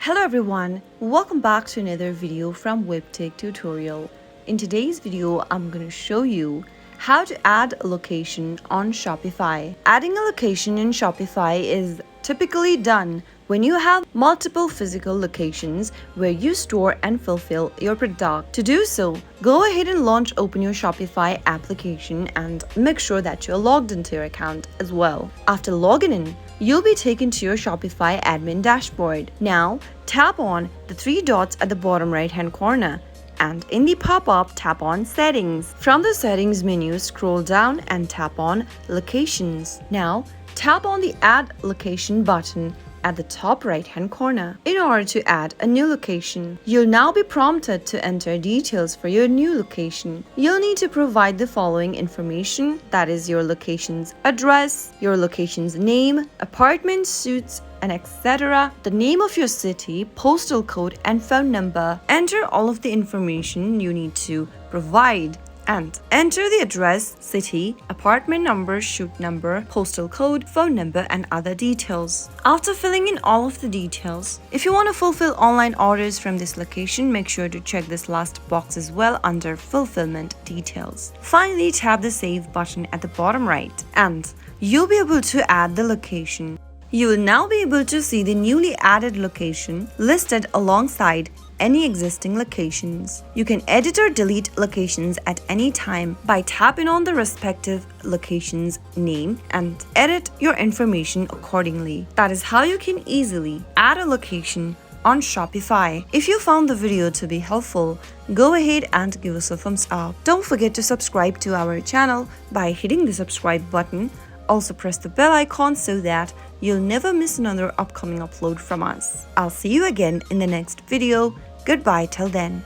Hello everyone, welcome back to another video from Webtech Tutorial. In today's video, I'm going to show you how to add a location on Shopify. Adding a location in Shopify is typically done when you have multiple physical locations where you store and fulfill your product. To do so, go ahead and open your Shopify application and make sure that you're logged into your account as well. After logging in, you'll be taken to your Shopify admin dashboard. Now, tap on the three dots at the bottom right-hand corner. And in the pop-up, tap on Settings. From the Settings menu, scroll down and tap on Locations. Now, tap on the Add Location button at the top right-hand corner. In order to add a new location, you'll now be prompted to enter details for your new location. You'll need to provide the following information, that is your location's address, your location's name, apartment, suites, and etc., the name of your city, postal code, and phone number. Enter all of the information you need to provide and enter the address, city, apartment number, suite number, postal code, phone number, and other details. After filling in all of the details, if you want to fulfill online orders from this location, make sure to check this last box as well under fulfillment details. Finally, tap the Save button at the bottom right and you'll be able to add the location. You will now be able to see the newly added location listed alongside any existing locations. You can edit or delete locations at any time by tapping on the respective location's name and edit your information accordingly. That is how you can easily add a location on Shopify. If you found the video to be helpful, go ahead and give us a thumbs up. Don't forget to subscribe to our channel by hitting the subscribe button. Also press the bell icon so that you'll never miss another upcoming upload from us. I'll see you again in the next video. Goodbye till then.